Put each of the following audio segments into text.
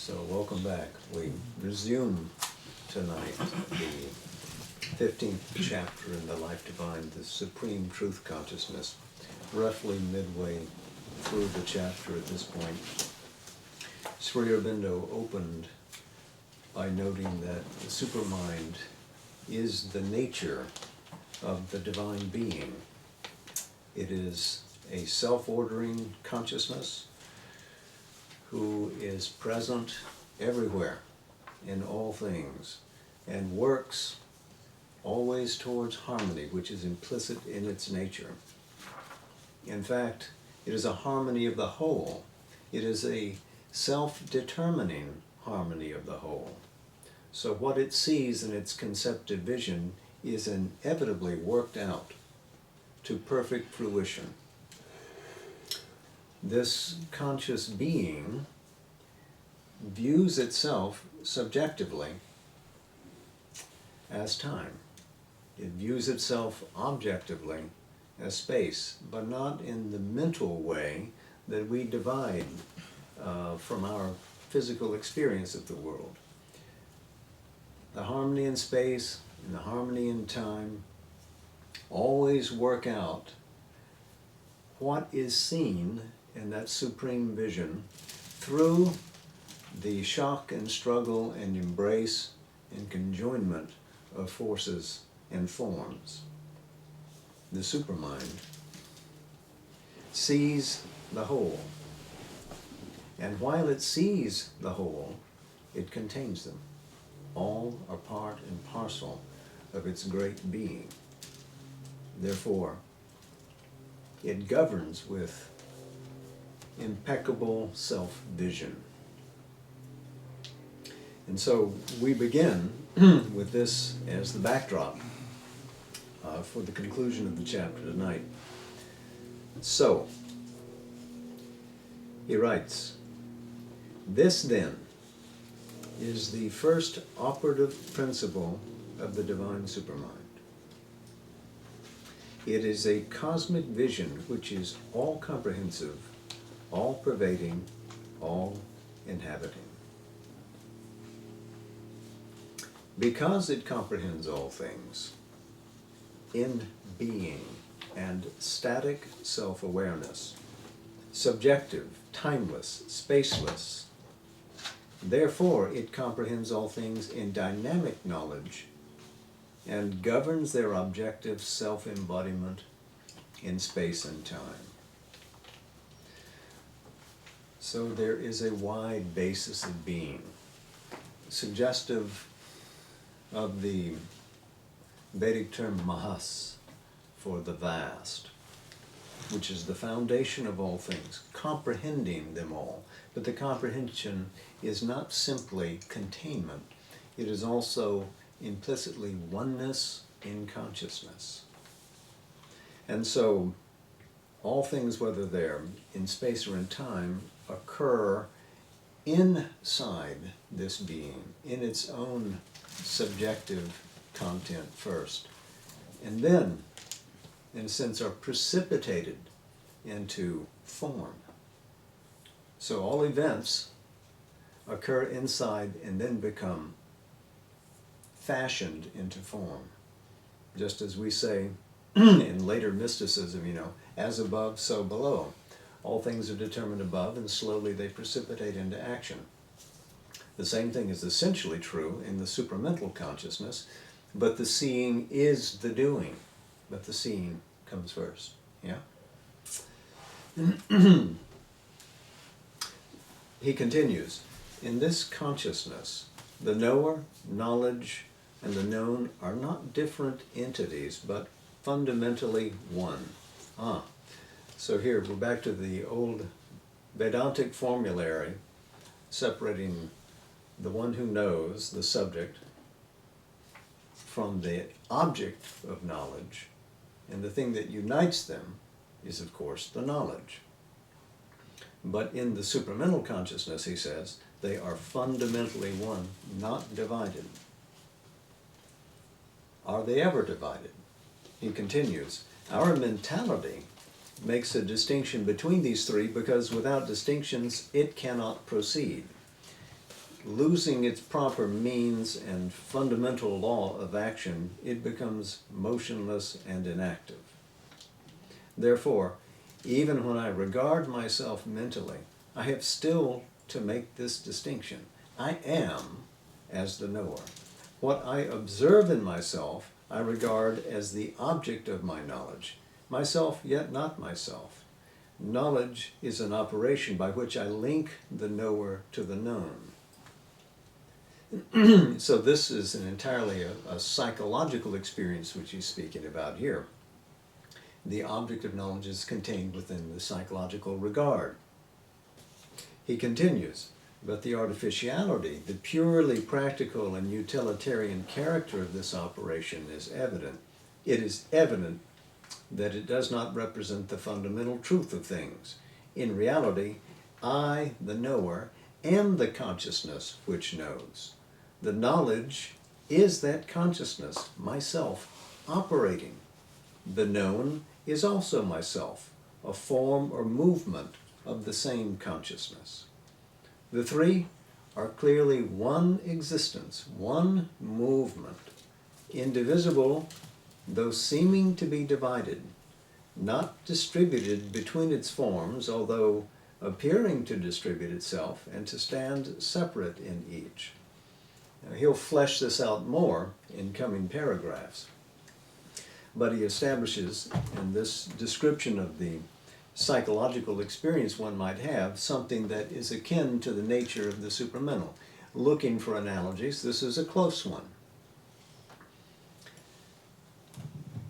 So welcome back. We resume tonight the 15th chapter in the Life Divine, the Supreme Truth Consciousness, roughly midway through the chapter at this point. Sri Aurobindo opened by noting that the supermind is the nature of the divine being. It is a self-ordering consciousness who is present everywhere in all things and works always towards harmony, which is implicit in its nature. In fact, it is a harmony of the whole. It is a self-determining harmony of the whole. So what it sees in its conceptive vision is inevitably worked out to perfect fruition. This conscious being views itself subjectively as time. It views itself objectively as space, but not in the mental way that we divide from our physical experience of the world. The harmony in space and the harmony in time always work out what is seen in that supreme vision through the shock and struggle and embrace and conjoinment of forces and forms. The supermind sees the whole, and while it sees the whole, it contains them. All are part and parcel of its great being. Therefore, it governs with impeccable self-vision. And so we begin with this as the backdrop for the conclusion of the chapter tonight. So, he writes, "This then is the first operative principle of the divine supermind. It is a cosmic vision which is all-comprehensive, all-pervading, all-inhabiting. Because it comprehends all things, in being and static self-awareness, subjective, timeless, spaceless, therefore it comprehends all things in dynamic knowledge and governs their objective self-embodiment in space and time." So there is a wide basis of being, suggestive of the Vedic term mahas, for the vast, which is the foundation of all things, comprehending them all. But the comprehension is not simply containment, it is also implicitly oneness in consciousness. And so all things, whether they're in space or in time, occur inside this being, in its own subjective content first, and then, in a sense, are precipitated into form. So all events occur inside and then become fashioned into form. Just as we say in later mysticism, as above, so below. All things are determined above, and slowly they precipitate into action. The same thing is essentially true in the supramental consciousness, but the seeing is the doing. But the seeing comes first. Yeah? He continues, "In this consciousness, the knower, knowledge, and the known are not different entities, but fundamentally one." So here we're back to the old Vedantic formulary, separating the one who knows, the subject, from the object of knowledge, and the thing that unites them is, of course, the knowledge. But in the supramental consciousness, he says, they are fundamentally one, not divided. Are they ever divided? He continues, "Our mentality makes a distinction between these three because without distinctions it cannot proceed. losing its proper means and fundamental law of action, it becomes motionless and inactive. Therefore, even when I regard myself mentally, I have still to make this distinction. I am as the knower. What I observe in myself, I regard as the object of my knowledge, myself yet not myself. Knowledge is an operation by which I link the knower to the known. So this is entirely a psychological experience which he's speaking about here. The object of knowledge is contained within the psychological regard. He continues, but the artificiality, the purely practical and utilitarian character of this operation is evident. It is evident that it does not represent the fundamental truth of things. In reality, I, the knower, am the consciousness which knows. The knowledge is that consciousness, myself, operating. The known is also myself, a form or movement of the same consciousness. The three are clearly one existence, one movement, indivisible, though seeming to be divided, not distributed between its forms, although appearing to distribute itself and to stand separate in each. Now, he'll flesh this out more in coming paragraphs. But he establishes in this description of the psychological experience one might have something that is akin to the nature of the supramental. Looking for analogies, this is a close one.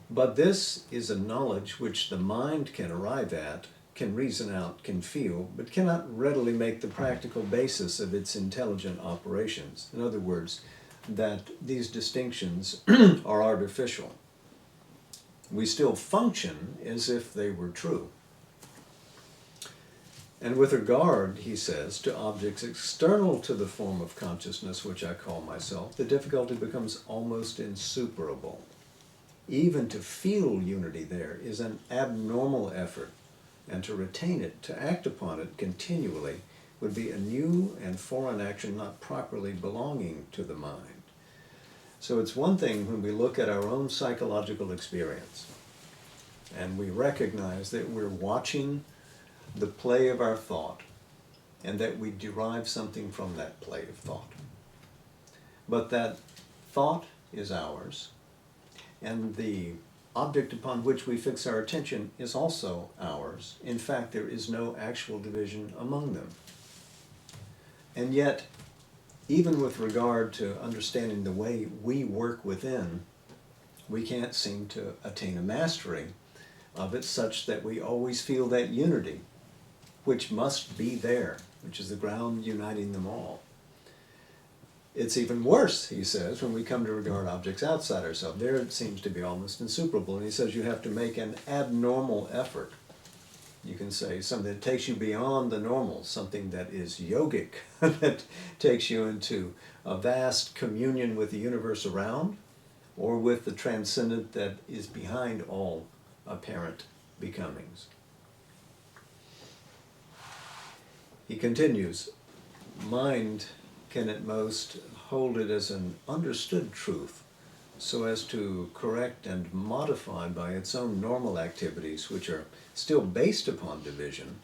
But this is a knowledge which the mind can arrive at, can reason out, can feel, but cannot readily make the practical basis of its intelligent operations. In other words, that these distinctions are artificial. We still function as if they were true. And with regard, he says, to objects external to the form of consciousness which I call myself, the difficulty becomes almost insuperable. Even to feel unity there is an abnormal effort, and to retain it, to act upon it continually, would be a new and foreign action not properly belonging to the mind. So it's one thing when we look at our own psychological experience, and we recognize that we're watching the play of our thought, and that we derive something from that play of thought. But that thought is ours, and the object upon which we fix our attention is also ours. In fact, there is no actual division among them. And yet, even with regard to understanding the way we work within, we can't seem to attain a mastery of it such that we always feel that unity, which must be there, which is the ground uniting them all. It's even worse, he says, when we come to regard objects outside ourselves. There it seems to be almost insuperable. And he says you have to make an abnormal effort. You can say something that takes you beyond the normal, something that is yogic, that takes you into a vast communion with the universe around, or with the transcendent that is behind all apparent becomings. He continues, mind can at most hold it as an understood truth, so as to correct and modify by its own normal activities, which are still based upon division,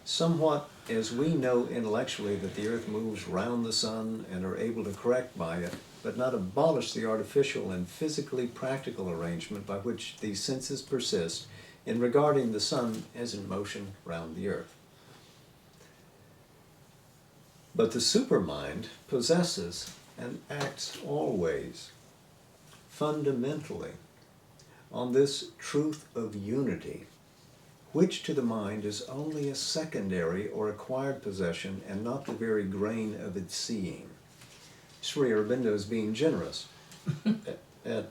somewhat as we know intellectually that the earth moves round the sun and are able to correct by it, but not abolish the artificial and physically practical arrangement by which these senses persist in regarding the sun as in motion round the earth. But the supermind possesses and acts always, fundamentally, on this truth of unity, which to the mind is only a secondary or acquired possession and not the very grain of its seeing. Sri Aurobindo is being generous. At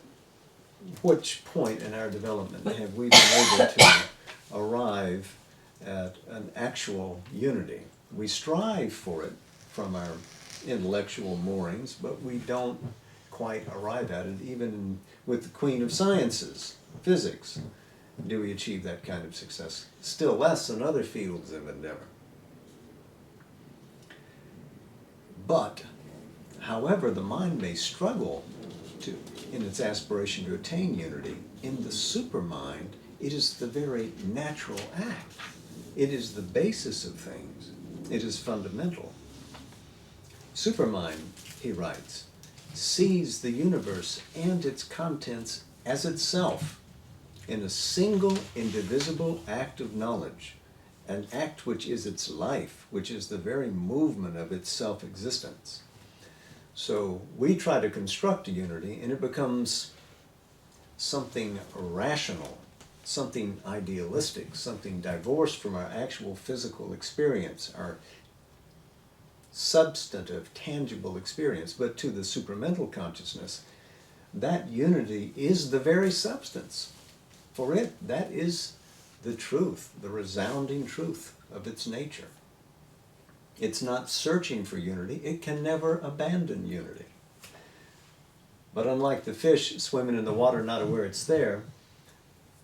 which point in our development have we been able to arrive at an actual unity? We strive for it from our intellectual moorings, but we don't quite arrive at it. Even with the queen of sciences, physics, do we achieve that kind of success? Still less in other fields of endeavor. But However, the mind may struggle in its aspiration to attain unity. In the supermind, it is the very natural act. It is the basis of things. It is fundamental. Supermind, he writes, sees the universe and its contents as itself in a single indivisible act of knowledge, an act which is its life, which is the very movement of its self-existence. So we try to construct a unity, and it becomes something rational, something idealistic, something divorced from our actual physical experience, our substantive, tangible experience. But to the supramental consciousness, that unity is the very substance. For it, that is the truth, the resounding truth of its nature. It's not searching for unity. It can never abandon unity. But unlike the fish swimming in the water not aware it's there,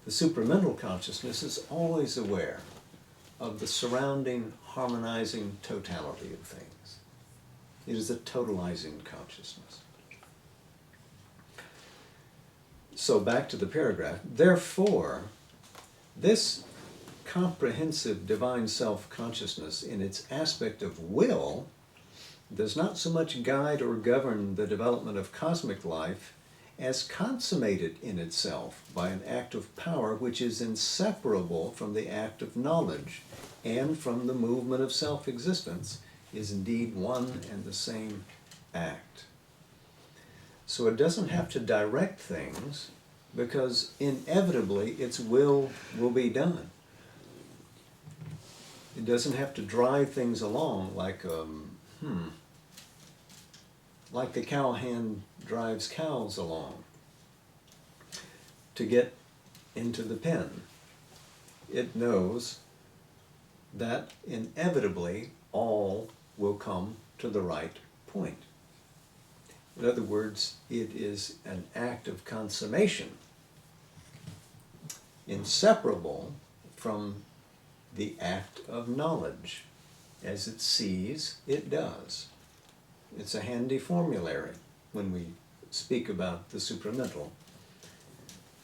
the supramental consciousness is always aware of the surrounding, harmonizing totality of things. It is a totalizing consciousness. So back to the paragraph. Therefore, this comprehensive divine self-consciousness in its aspect of will does not so much guide or govern the development of cosmic life as consummated in itself by an act of power which is inseparable from the act of knowledge and from the movement of self-existence, is indeed one and the same act. So it doesn't have to direct things, because inevitably its will be done. It doesn't have to drive things along like the cowhand drives cows along to get into the pen. It knows that inevitably all will come to the right point. In other words, it is an act of consummation, inseparable from the act of knowledge. As it sees, it does. It's a handy formulary when we speak about the supramental.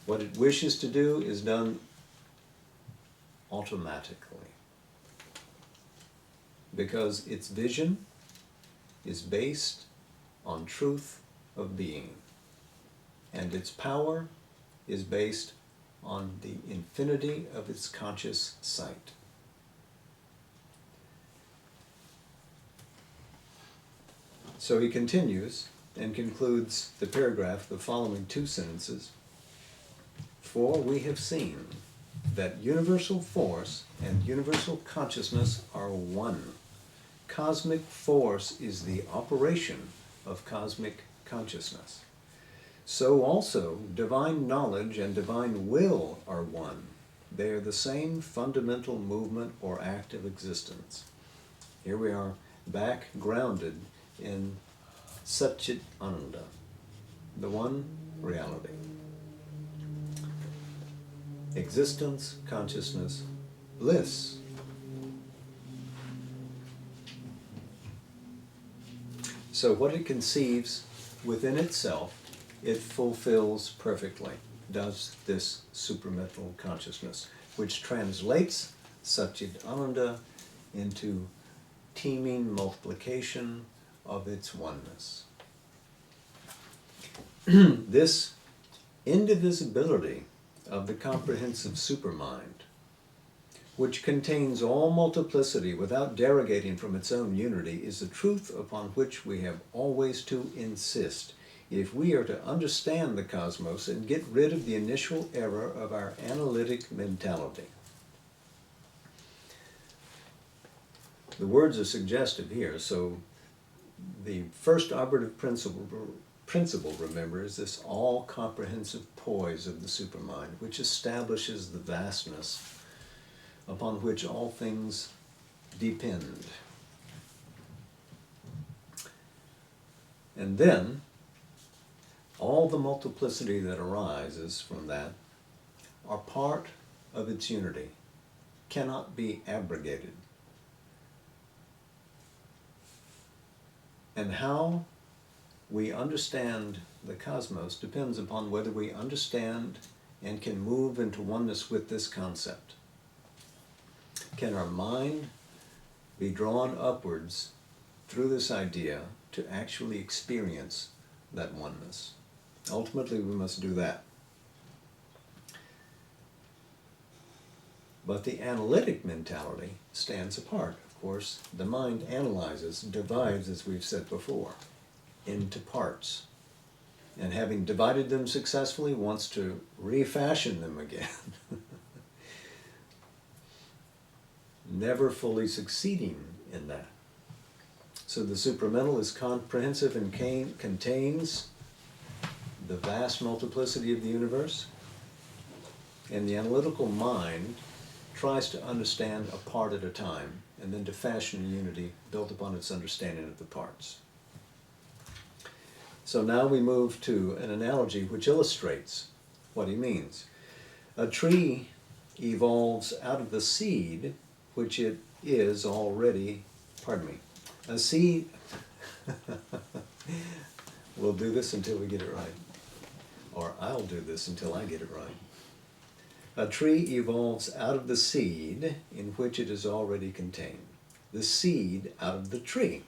What it wishes to do is done automatically, because its vision is based on truth of being, and its power is based on the infinity of its conscious sight. So he continues and concludes the paragraph, the following two sentences. For we have seen that universal force and universal consciousness are one. Cosmic force is the operation of cosmic consciousness. So also, divine knowledge and divine will are one. They are the same fundamental movement or act of existence. Here we are, back grounded in Satchit Ananda, the one reality. Existence, consciousness, bliss. So what it conceives within itself, it fulfills perfectly, does this supramental consciousness, which translates Satchit Ananda into teeming multiplication of its oneness. This indivisibility of the comprehensive supermind, which contains all multiplicity without derogating from its own unity, is the truth upon which we have always to insist if we are to understand the cosmos and get rid of the initial error of our analytic mentality. The words are suggestive here, so the first operative principle, remember, is this all-comprehensive poise of the supermind, which establishes the vastness upon which all things depend. And then, all the multiplicity that arises from that are part of its unity, cannot be abrogated. And how we understand the cosmos depends upon whether we understand and can move into oneness with this concept. Can our mind be drawn upwards through this idea to actually experience that oneness? Ultimately, we must do that. But the analytic mentality stands apart. Of course, the mind analyzes, divides, as we've said before, into parts. And having divided them successfully, wants to refashion them again. Never fully succeeding in that. So the supramental is comprehensive and contains the vast multiplicity of the universe, and the analytical mind tries to understand a part at a time and then to fashion a unity built upon its understanding of the parts. So now we move to an analogy which illustrates what he means. A tree evolves out of the seed which it is already, a seed, we'll do this until we get it right. Or I'll do this until I get it right. A tree evolves out of the seed in which it is already contained. The seed out of the tree.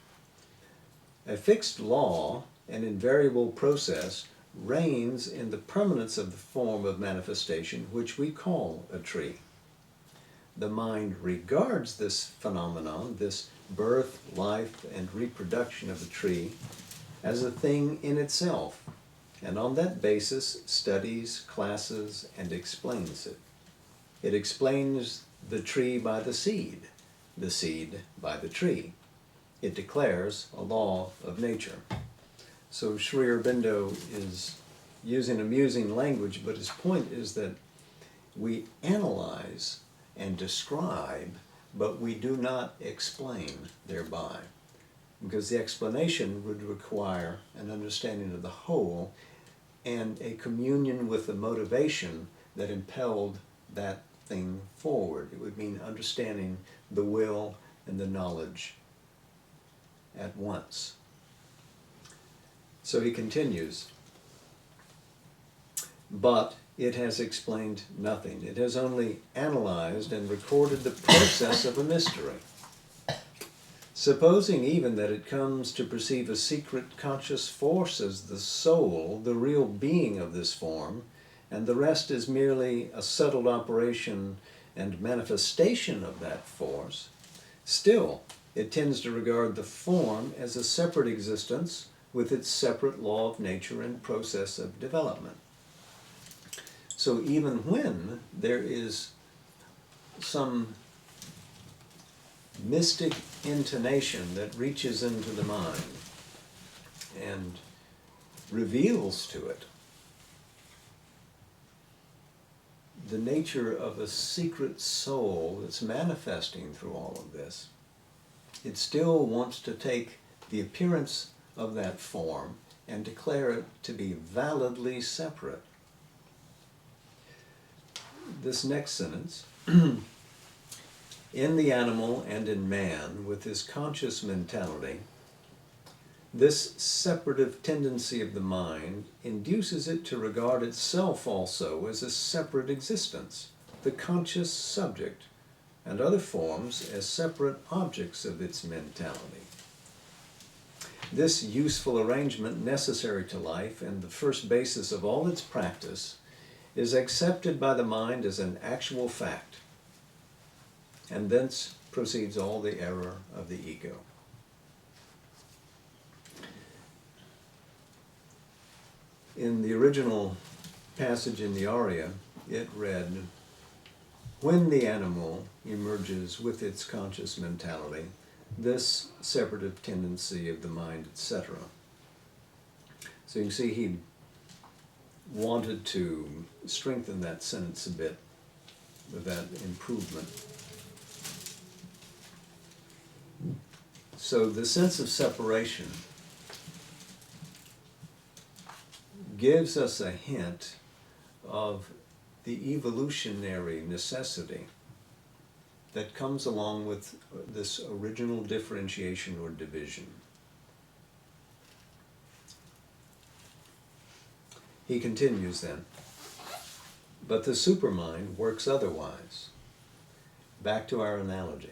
A fixed law, an invariable process, reigns in the permanence of the form of manifestation which we call a tree. The mind regards this phenomenon, this birth, life, and reproduction of the tree, as a thing in itself, and on that basis studies, classes, and explains it. It explains the tree by the seed by the tree. It declares a law of nature. So Sri Aurobindo is using amusing language, but his point is that we analyze and describe, but we do not explain thereby. Because the explanation would require an understanding of the whole and a communion with the motivation that impelled that thing forward. It would mean understanding the will and the knowledge at once. So he continues, but it has explained nothing. It has only analyzed and recorded the process of a mystery. Supposing even that it comes to perceive a secret conscious force as the soul, the real being of this form, and the rest is merely a settled operation and manifestation of that force, still it tends to regard the form as a separate existence with its separate law of nature and process of development. So even when there is some mystic intonation that reaches into the mind and reveals to it the nature of a secret soul that's manifesting through all of this, it still wants to take the appearance of that form and declare it to be validly separate. This next sentence, in the animal and in man, with his conscious mentality, this separative tendency of the mind induces it to regard itself also as a separate existence, the conscious subject, and other forms as separate objects of its mentality. This useful arrangement, necessary to life and the first basis of all its practice, is accepted by the mind as an actual fact, and thence proceeds all the error of the ego. In the original passage in the aria, it read, when the animal emerges with its conscious mentality, this separative tendency of the mind, etc. So you can see he wanted to strengthen that sentence a bit with that improvement. So the sense of separation gives us a hint of the evolutionary necessity that comes along with this original differentiation or division. He continues then, but the supermind works otherwise. Back to our analogy.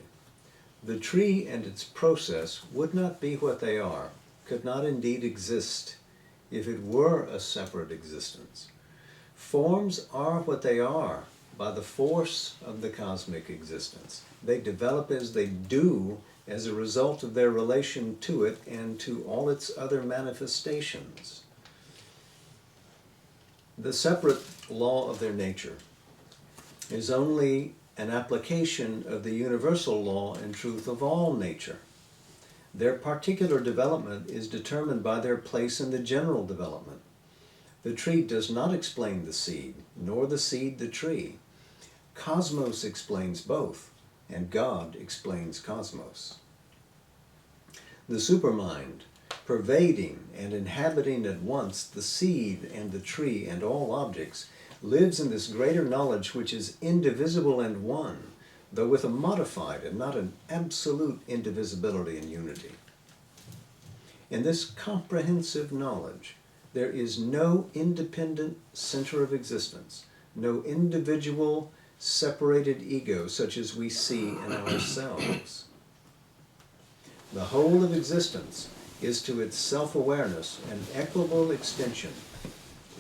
The tree and its process would not be what they are, could not indeed exist, if it were a separate existence. Forms are what they are by the force of the cosmic existence. They develop as they do as a result of their relation to it and to all its other manifestations. The separate law of their nature is only an application of the universal law and truth of all nature. Their particular development is determined by their place in the general development. The tree does not explain the seed, nor the seed the tree. Cosmos explains both, and God explains cosmos. The supermind, pervading and inhabiting at once the seed and the tree and all objects, lives in this greater knowledge which is indivisible and one, though with a modified and not an absolute indivisibility and unity. In this comprehensive knowledge, there is no independent center of existence, no individual separated ego such as we see in ourselves. The whole of existence is to its self-awareness an equable extension,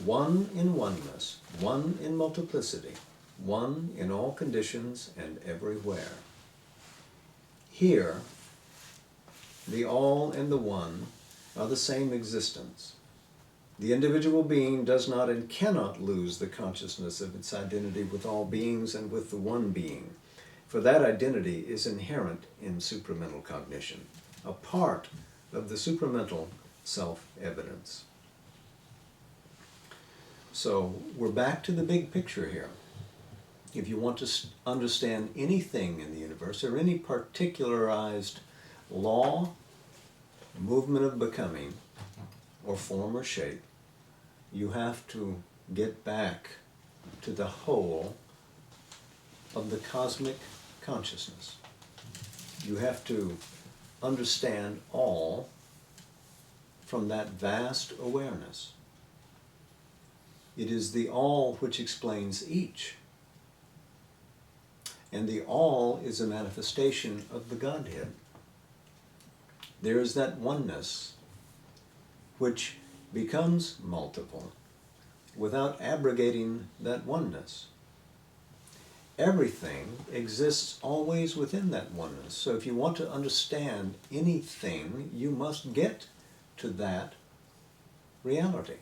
one in oneness, one in multiplicity, one in all conditions and everywhere. Here, the all and the one are the same existence. The individual being does not and cannot lose the consciousness of its identity with all beings and with the one being, for that identity is inherent in supramental cognition, a part of the supramental self-evidence. So we're back to the big picture here. If you want to understand anything in the universe or any particularized law, movement of becoming, or form or shape, you have to get back to the whole of the cosmic consciousness. You have to understand all from that vast awareness. It is the all which explains each. And the all is a manifestation of the Godhead. There is that oneness which becomes multiple without abrogating that oneness. Everything exists always within that oneness. So if you want to understand anything, you must get to that reality.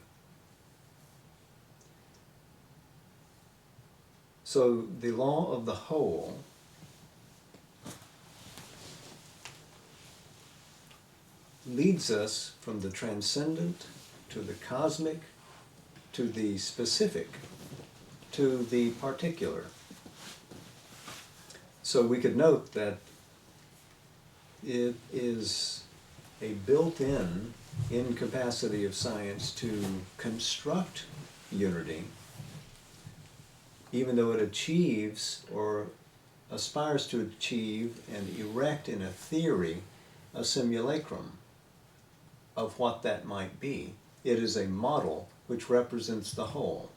So the law of the whole leads us from the transcendent to the cosmic, to the specific, to the particular. So we could note that it is a built-in incapacity of science to construct unity, even though it achieves or aspires to achieve and erect in a theory a simulacrum of what that might be. It is a model which represents the whole.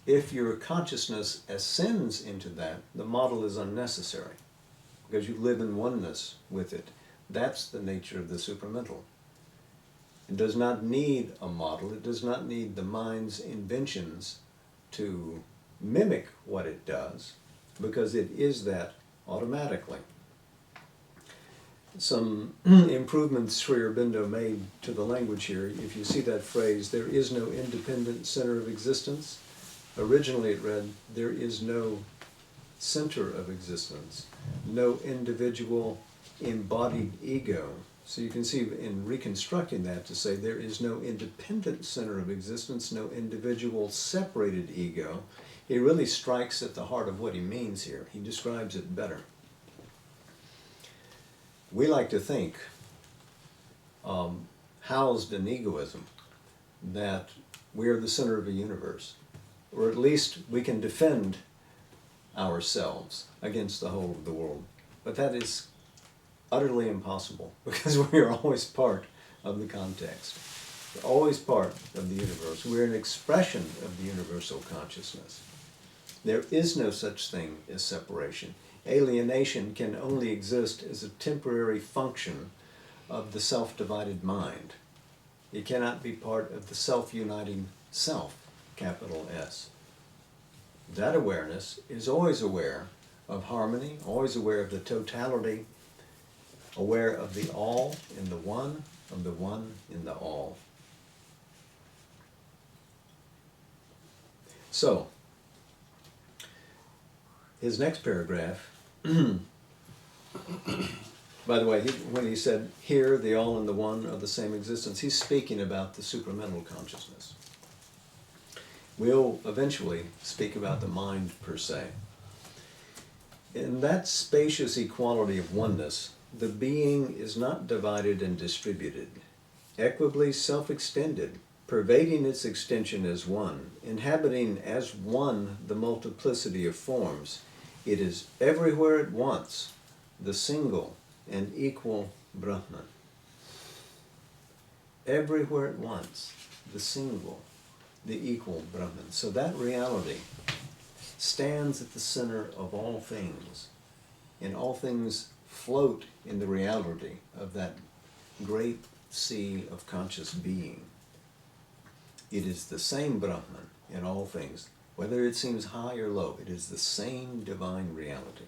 If your consciousness ascends into that, the model is unnecessary because you live in oneness with it. That's the nature of the supramental. It does not need a model. It does not need the mind's inventions to mimic what it does, because it is that automatically. Some improvements Sri Aurobindo made to the language here. If you see that phrase, there is no independent center of existence. Originally it read, there is no center of existence, no individual embodied ego. So you can see in reconstructing that to say there is no independent center of existence, no individual separated ego. He really strikes at the heart of what he means here. He describes it better. We like to think, housed in egoism, that we are the center of the universe, or at least we can defend ourselves against the whole of the world. But that is utterly impossible, because we are always part of the context. We're always part of the universe. We're an expression of the universal consciousness. There is no such thing as separation. Alienation can only exist as a temporary function of the self-divided mind. It cannot be part of the self-uniting self, capital S. That awareness is always aware of harmony, always aware of the totality, aware of the all in the one, of the one in the all. So, his next paragraph, by the way, when he said, here, the all and the one are the same existence, he's speaking about the supramental consciousness. We'll eventually speak about the mind per se. In that spacious equality of oneness, the being is not divided and distributed, equably self-extended, pervading its extension as one, inhabiting as one the multiplicity of forms. It is everywhere at once, the single and equal Brahman. Everywhere at once, the single, the equal Brahman. So that reality stands at the center of all things, and all things float in the reality of that great sea of conscious being. It is the same Brahman in all things, whether it seems high or low. It is the same divine reality.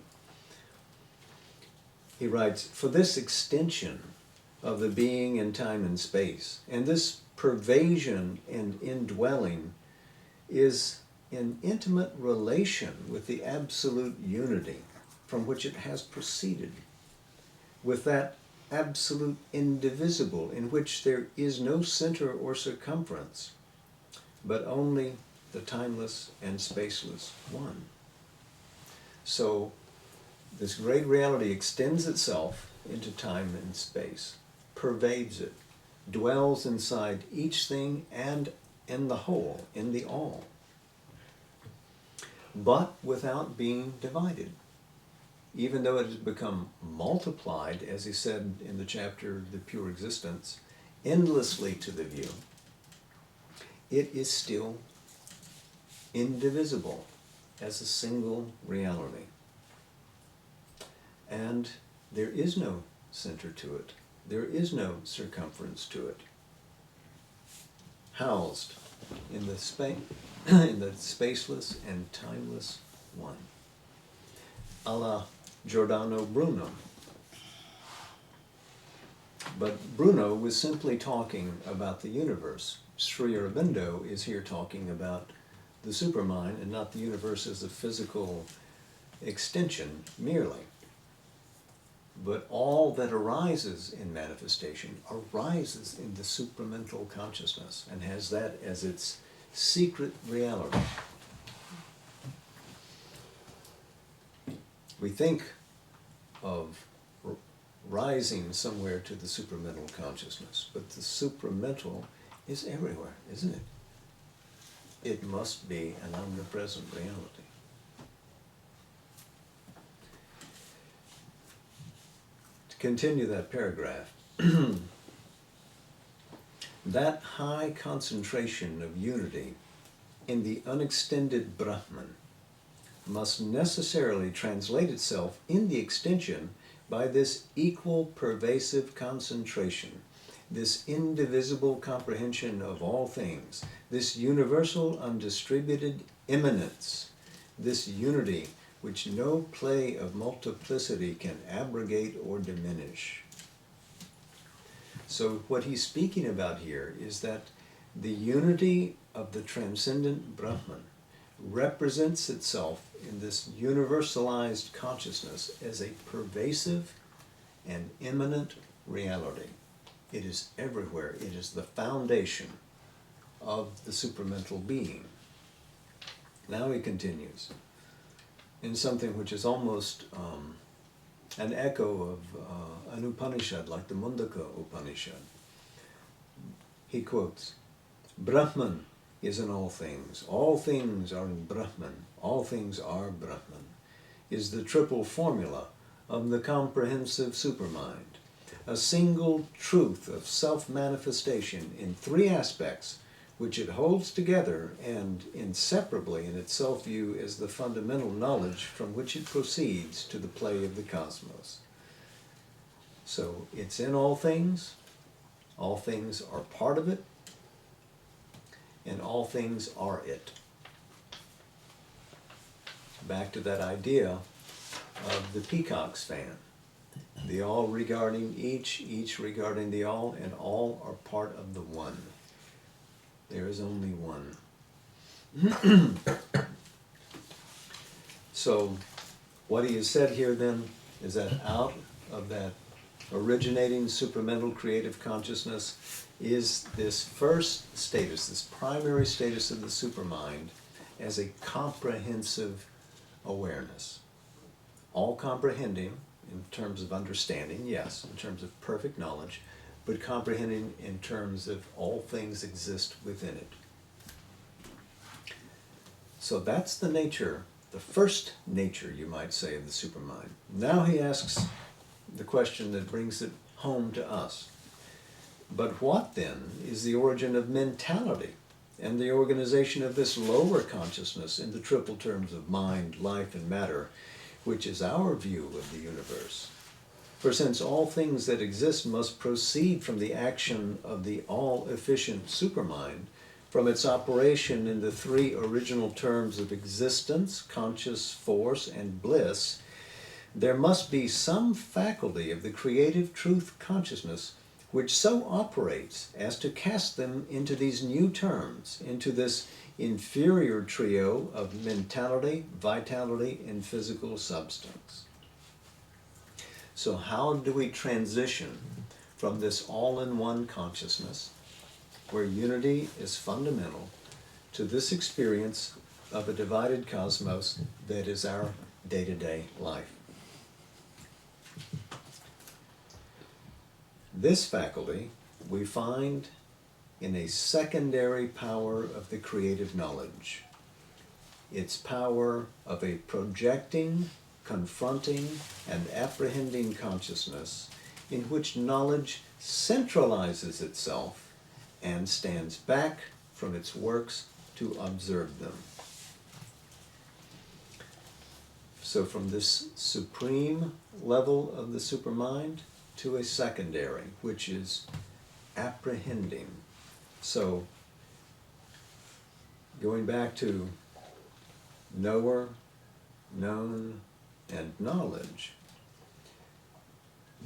He writes, for this extension of the being in time and space, and this pervasion and indwelling is in intimate relation with the absolute unity from which it has proceeded, with that absolute indivisible in which there is no center or circumference, but only the timeless and spaceless one. So this great reality extends itself into time and space, pervades it, dwells inside each thing and in the whole, in the all, but without being divided. Even though it has become multiplied, as he said in the chapter, The Pure Existence, endlessly to the view, it is still indivisible as a single reality. And there is no center to it. There is no circumference to it. Housed in the spaceless and timeless one. A la Giordano Bruno. But Bruno was simply talking about the universe. Sri Aurobindo is here talking about the supermind and not the universe as a physical extension merely. But all that arises in manifestation arises in the supramental consciousness and has that as its secret reality. We think of rising somewhere to the supramental consciousness, but the supramental is everywhere, isn't it? It must be an omnipresent reality. To continue that paragraph, that high concentration of unity in the unextended Brahman must necessarily translate itself in the extension by this equal pervasive concentration, this indivisible comprehension of all things, this universal undistributed immanence, this unity which no play of multiplicity can abrogate or diminish. So what he's speaking about here is that the unity of the transcendent Brahman represents itself in this universalized consciousness as a pervasive and immanent reality. It is everywhere. It is the foundation of the supramental being. Now he continues in something which is almost an echo of an Upanishad, like the Mundaka Upanishad. He quotes, Brahman is in all things are in Brahman, all things are Brahman, is the triple formula of the comprehensive supermind. a single truth of self-manifestation in three aspects, which it holds together and inseparably in its self-view as the fundamental knowledge from which it proceeds to the play of the cosmos. So it's in all things are part of it, and all things are it. Back to that idea of the peacock's fan. The all regarding each regarding the all, and all are part of the one. There is only one. So, what he has said here then is that out of that originating supramental creative consciousness is this first status, this primary status of the supermind as a comprehensive awareness. All comprehending in terms of understanding, yes, in terms of perfect knowledge, but comprehending in terms of all things exist within it. So that's the nature, the first nature, you might say, of the supermind. Now he asks the question that brings it home to us. But what then is the origin of mentality and the organization of this lower consciousness in the triple terms of mind, life, and matter, which is our view of the universe? For since all things that exist must proceed from the action of the all-efficient supermind, from its operation in the three original terms of existence, conscious force, and bliss, there must be some faculty of the creative truth consciousness which so operates as to cast them into these new terms, into this inferior trio of mentality, vitality, and physical substance. So how do we transition from this all-in-one consciousness, where unity is fundamental, to this experience of a divided cosmos that is our day-to-day life? This faculty we find in a secondary power of the creative knowledge. Its power of a projecting, confronting, and apprehending consciousness in which knowledge centralizes itself and stands back from its works to observe them. So from this supreme level of the supermind to a secondary, which is apprehending. So going back to knower, known, and knowledge,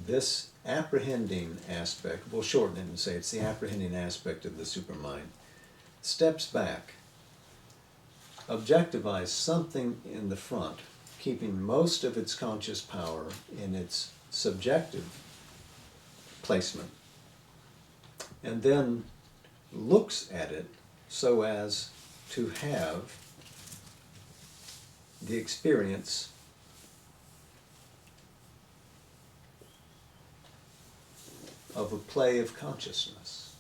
this apprehending aspect, we'll shorten it and say it's the apprehending aspect of the supermind, steps back, objectivize something in the front, keeping most of its conscious power in its subjective placement, and then looks at it so as to have the experience of a play of consciousness.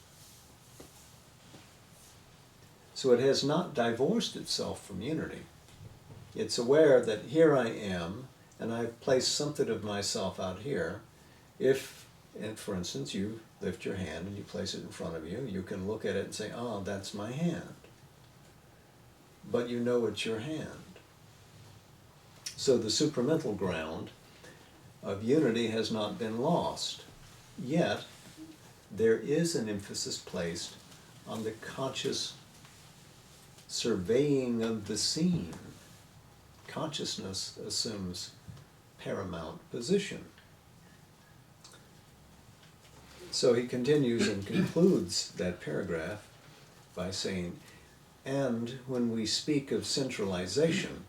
So it has not divorced itself from unity. It's aware that here I am, and I've placed something of myself out here. If, and for instance, you lift your hand and you place it in front of you, you can look at it and say, oh, that's my hand. But you know it's your hand. So the supramental ground of unity has not been lost. Yet, there is an emphasis placed on the conscious surveying of the scene. Consciousness assumes paramount position. So he continues and concludes that paragraph by saying, and when we speak of centralization,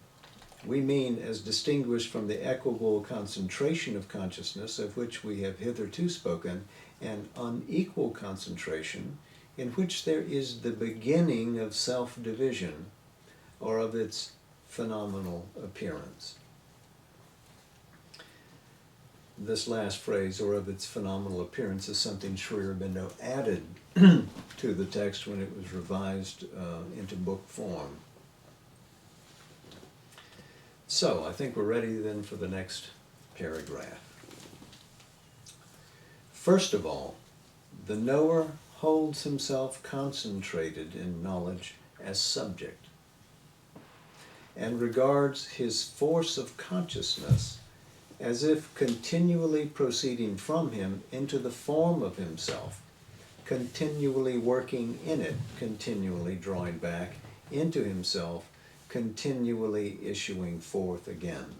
we mean, as distinguished from the equable concentration of consciousness of which we have hitherto spoken, an unequal concentration in which there is the beginning of self-division or of its phenomenal appearance. This last phrase, or of its phenomenal appearance, is something Sri Aurobindo added to the text when it was revised into book form. So, I think we're ready then for the next paragraph. First of all, the knower holds himself concentrated in knowledge as subject, and regards his force of consciousness as if continually proceeding from him into the form of himself, continually working in it, continually drawing back into himself, continually issuing forth again.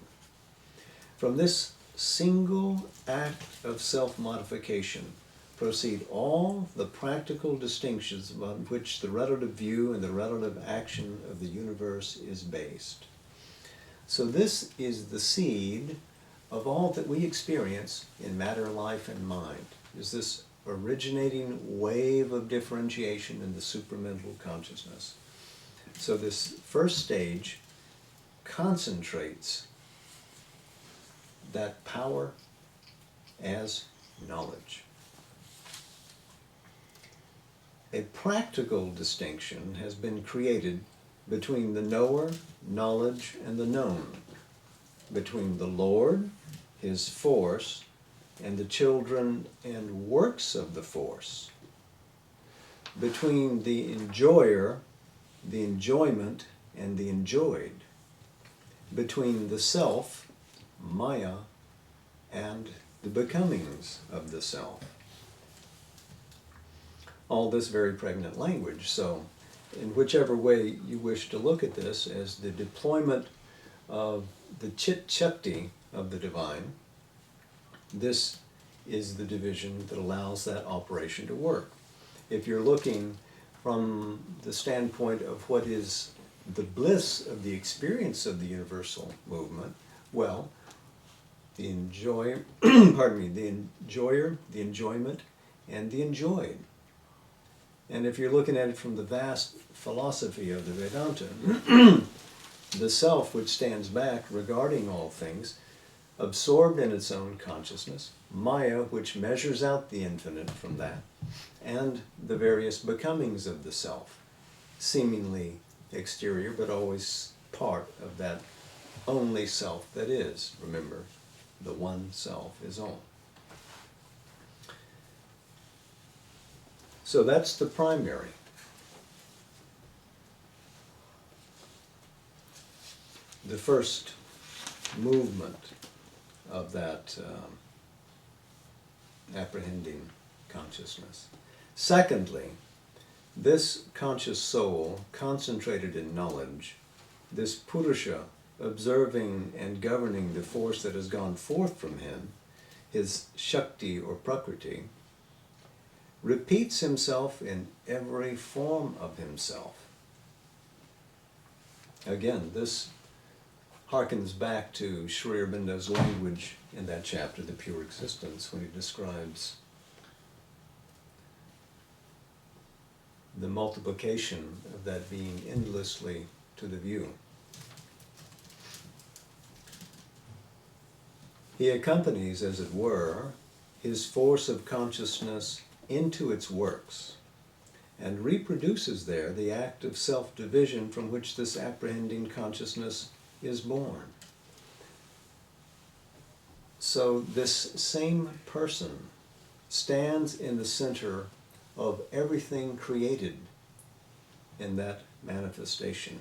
From this single act of self-modification proceed all the practical distinctions upon which the relative view and the relative action of the universe is based. So this is the seed of all that we experience in matter, life, and mind, is this originating wave of differentiation in the supramental consciousness. So this first stage concentrates that power as knowledge. A practical distinction has been created between the knower, knowledge, and the known, between the Lord, his force, and the children and works of the force, between the enjoyer, the enjoyment, and the enjoyed, between the self, Maya, and the becomings of the self. All this very pregnant language. So in whichever way you wish to look at this, as the deployment of the Chit Shakti of the divine, this is the division that allows that operation to work. If you're looking from the standpoint of what is the bliss of the experience of the universal movement, well, the enjoyer, the enjoyer, the enjoyment, and the enjoyed. And if you're looking at it from the vast philosophy of the Vedanta, the self which stands back regarding all things, absorbed in its own consciousness, Maya which measures out the infinite from that, and the various becomings of the self, seemingly exterior but always part of that only self that is. Remember, the one self is all. So that's the primary. The first movement of that apprehending consciousness. Secondly, this conscious soul concentrated in knowledge, this Purusha observing and governing the force that has gone forth from him, his Shakti or Prakriti, repeats himself in every form of himself. Again, this harkens back to Sri Aurobindo's language in that chapter, The Pure Existence, when he describes the multiplication of that being endlessly to the view. He accompanies, as it were, his force of consciousness into its works, and reproduces there the act of self-division from which this apprehending consciousness is born. So this same person stands in the center of everything created in that manifestation.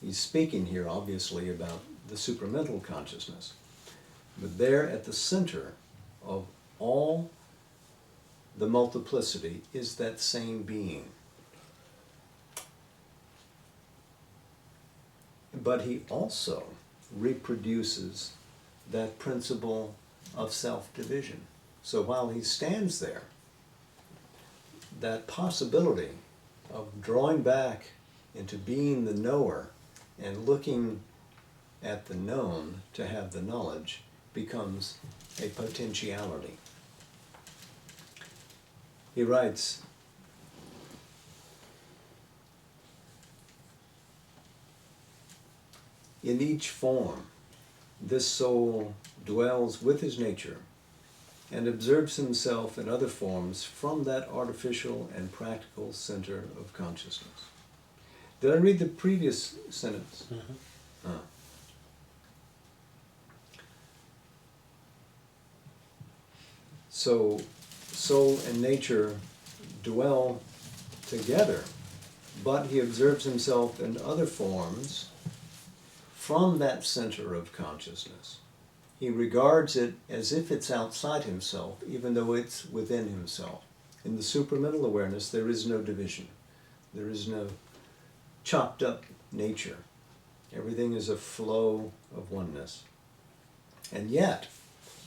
He's speaking here obviously about the supramental consciousness, but there at the center of all the multiplicity is that same being. But he also reproduces that principle of self-division. So while he stands there, that possibility of drawing back into being the knower and looking at the known to have the knowledge becomes a potentiality. He writes, in each form, this soul dwells with his nature and observes himself in other forms from that artificial and practical center of consciousness. Did I read the previous sentence? Mm-hmm. So soul and nature dwell together, but he observes himself in other forms from that center of consciousness. He regards it as if it's outside himself, even though it's within himself. In the supramental awareness, there is no division. There is no chopped up nature. Everything is a flow of oneness. And yet,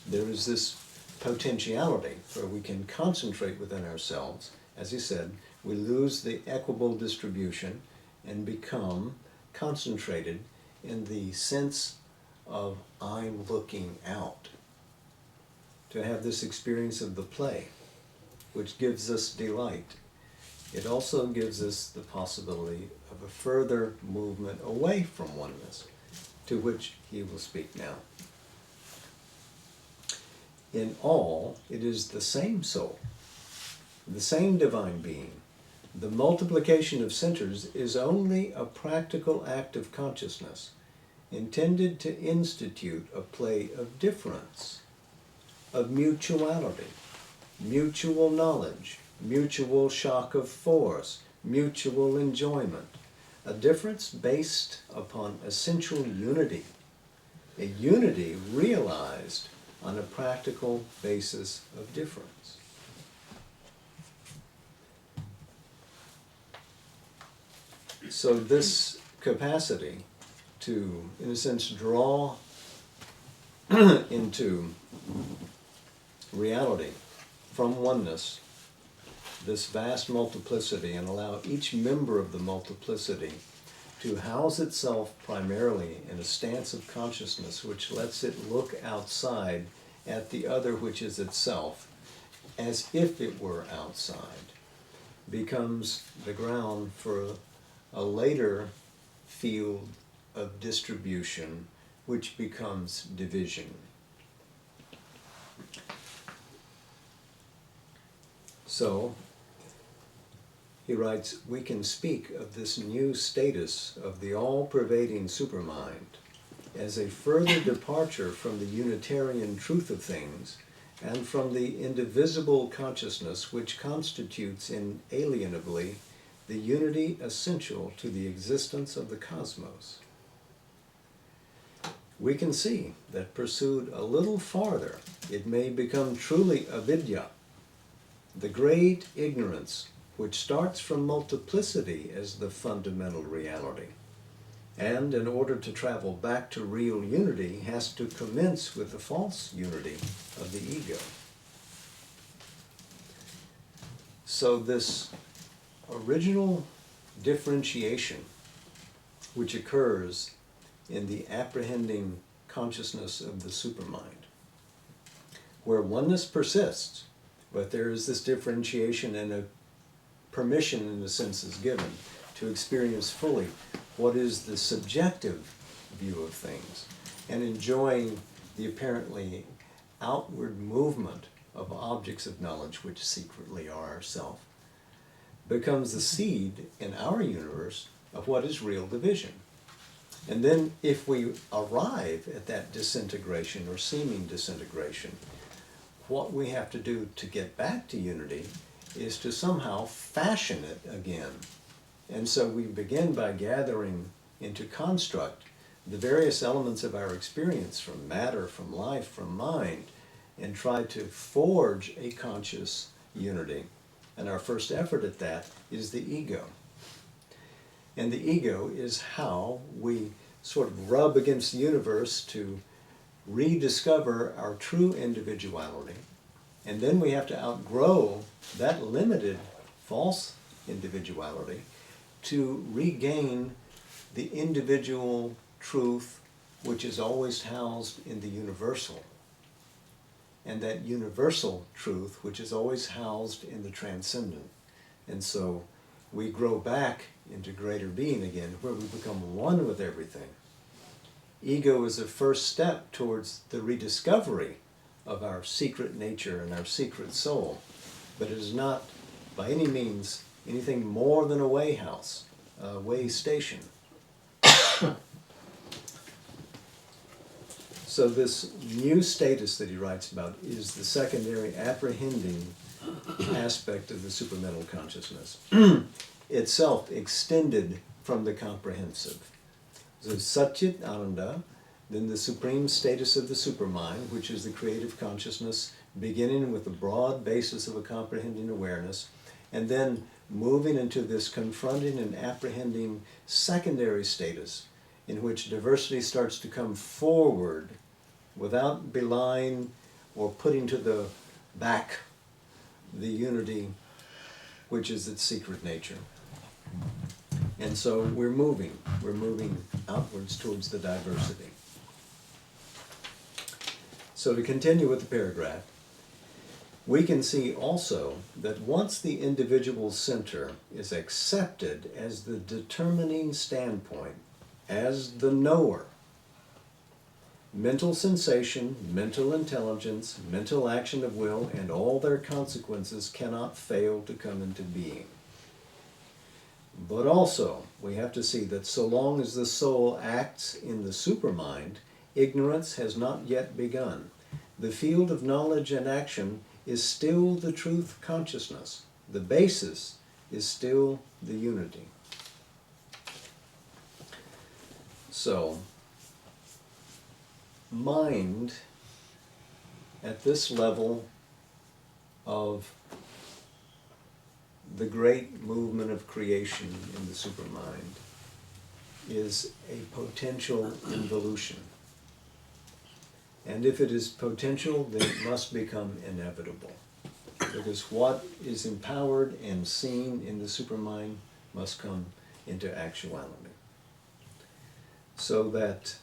there is this potentiality where we can concentrate within ourselves. As he said, we lose the equable distribution and become concentrated in the sense of I'm looking out. To have this experience of the play, which gives us delight. It also gives us the possibility of a further movement away from oneness, to which he will speak now. In all, it is the same soul, the same divine being. The multiplication of centers is only a practical act of consciousness, intended to institute a play of difference, of mutuality, mutual knowledge, mutual shock of force, mutual enjoyment, a difference based upon essential unity, a unity realized on a practical basis of difference. So this capacity to, in a sense, draw into reality from oneness, this vast multiplicity, and allow each member of the multiplicity to house itself primarily in a stance of consciousness which lets it look outside at the other, which is itself, as if it were outside, becomes the ground for a later field of distribution, which becomes division. So, he writes, we can speak of this new status of the all-pervading supermind as a further departure from the Unitarian truth of things and from the indivisible consciousness which constitutes inalienably the unity essential to the existence of the cosmos. We can see that pursued a little farther, it may become truly avidya, the great ignorance which starts from multiplicity as the fundamental reality, and in order to travel back to real unity has to commence with the false unity of the ego. So this original differentiation which occurs in the apprehending consciousness of the supermind, where oneness persists, but there is this differentiation and a permission, in a sense, is given to experience fully what is the subjective view of things and enjoying the apparently outward movement of objects of knowledge, which secretly are ourself, becomes the seed in our universe of what is real division. And then if we arrive at that disintegration or seeming disintegration, what we have to do to get back to unity is to somehow fashion it again. And so we begin by gathering into construct the various elements of our experience from matter, from life, from mind, and try to forge a conscious unity. And our first effort at that is the ego. And the ego is how we sort of rub against the universe to rediscover our true individuality. And then we have to outgrow that limited false individuality to regain the individual truth which is always housed in the universal. And that universal truth which is always housed in the transcendent. And so we grow back into greater being again, where we become one with everything. Ego is a first step towards the rediscovery of our secret nature and our secret soul, but it is not by any means anything more than a way house, a way station. So this new status that he writes about is the secondary apprehending aspect of the supramental consciousness, itself extended from the comprehensive. So Satchit Ananda, then the supreme status of the supermind, which is the creative consciousness, beginning with the broad basis of a comprehending awareness, and then moving into this confronting and apprehending secondary status, in which diversity starts to come forward without belying or putting to the back the unity which is its secret nature. And so we're moving outwards towards the diversity. So to continue with the paragraph, we can see also that once the individual center is accepted as the determining standpoint, as the knower, mental sensation, mental intelligence, mental action of will, and all their consequences cannot fail to come into being. But also, we have to see that so long as the soul acts in the supermind, ignorance has not yet begun. The field of knowledge and action is still the truth consciousness. The basis is still the unity. So, mind at this level of the great movement of creation in the supermind is a potential involution. And if it is potential, then it must become inevitable. Because what is empowered and seen in the supermind must come into actuality. So that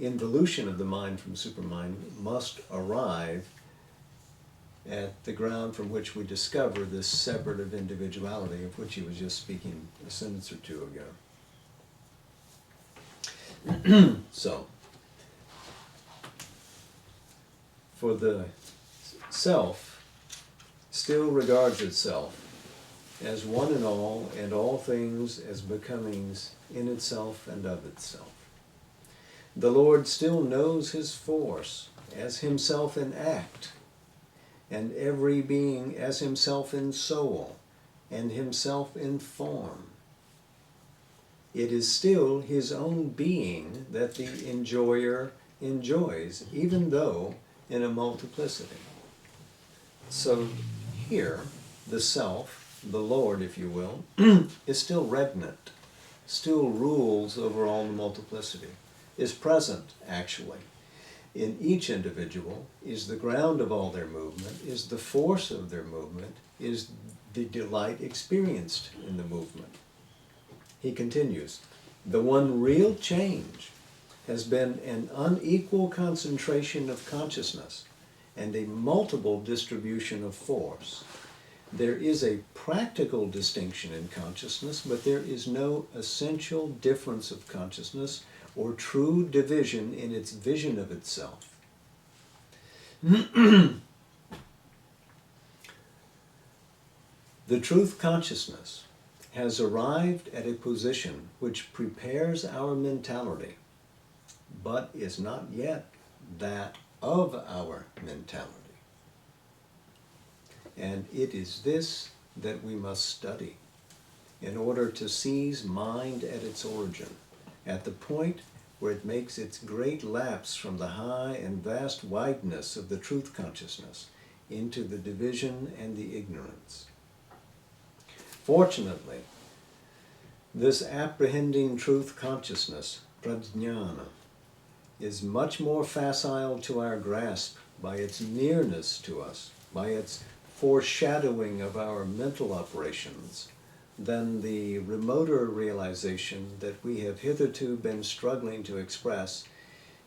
involution of the mind from supermind must arrive at the ground from which we discover this separative individuality of which he was just speaking a sentence or two ago. So, for the self still regards itself as one and all things as becomings in itself and of itself. The Lord still knows his force as himself in act, and every being as himself in soul, and himself in form. It is still his own being that the enjoyer enjoys, even though in a multiplicity. So here, the self, the Lord, if you will, is still regnant, still rules over all the multiplicity, is present, actually, in each individual, is the ground of all their movement, is the force of their movement, is the delight experienced in the movement. He continues, the one real change has been an unequal concentration of consciousness and a multiple distribution of force. There is a practical distinction in consciousness, but there is no essential difference of consciousness or true division in its vision of itself. The truth consciousness has arrived at a position which prepares our mentality, but is not yet that of our mentality. And it is this that we must study in order to seize mind at its origin, at the point where it makes its great lapse from the high and vast wideness of the truth consciousness into the division and the ignorance. Fortunately, this apprehending truth consciousness, prajnana, is much more facile to our grasp by its nearness to us, by its foreshadowing of our mental operations, than the remoter realization that we have hitherto been struggling to express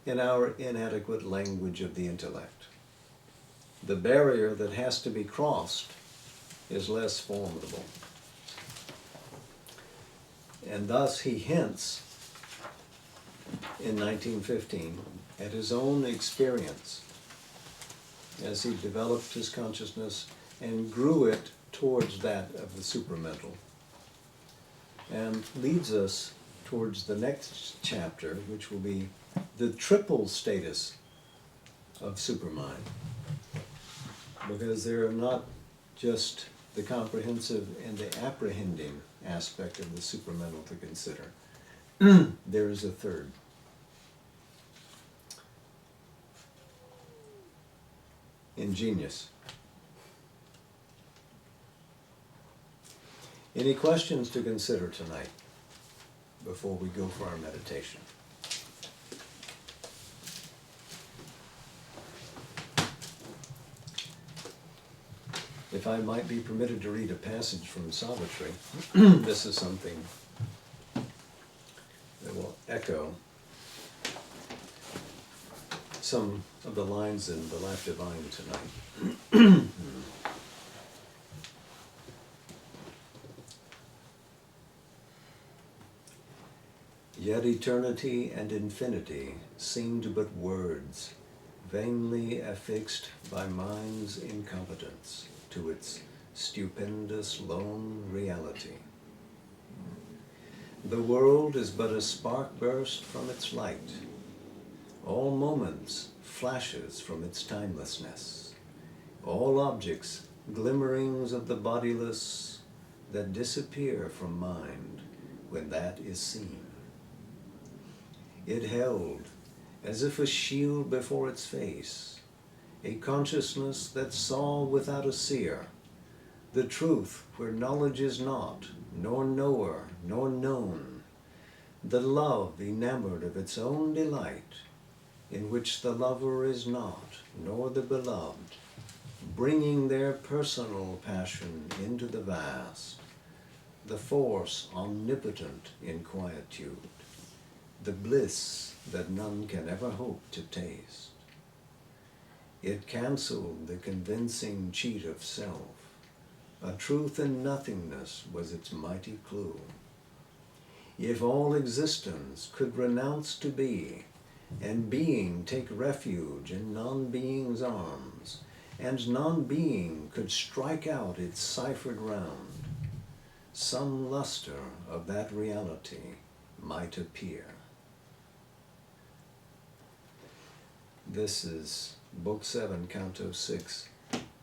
in our inadequate language of the intellect. The barrier that has to be crossed is less formidable. And thus he hints in 1915 at his own experience as he developed his consciousness and grew it towards that of the supramental, and leads us towards the next chapter, which will be the triple status of supermind. Because there are not just the comprehensive and the apprehending aspect of the supermental to consider. There is a third. Ingenious. Any questions to consider tonight before we go for our meditation? If I might be permitted to read a passage from Savitri, this is something that will echo some of the lines in the Life Divine tonight. Yet eternity and infinity seemed but words, vainly affixed by mind's incompetence to its stupendous lone reality. The world is but a spark burst from its light, all moments flashes from its timelessness, all objects glimmerings of the bodiless that disappear from mind when that is seen. It held, as if a shield before its face, a consciousness that saw without a seer, the truth where knowledge is not, nor knower, nor known, the love enamored of its own delight, in which the lover is not, nor the beloved, bringing their personal passion into the vast, the force omnipotent in quietude, the bliss that none can ever hope to taste. It cancelled the convincing cheat of self. A truth in nothingness was its mighty clue. If all existence could renounce to be, and being take refuge in non-being's arms, and non-being could strike out its ciphered round, some luster of that reality might appear. This is Book 7, Canto 6,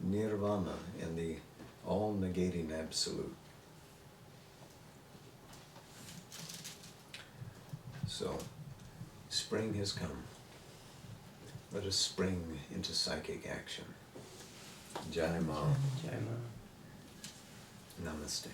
Nirvana and the all-negating Absolute. So, spring has come. Let us spring into psychic action. Jai Ma. Jai Ma. Namaste.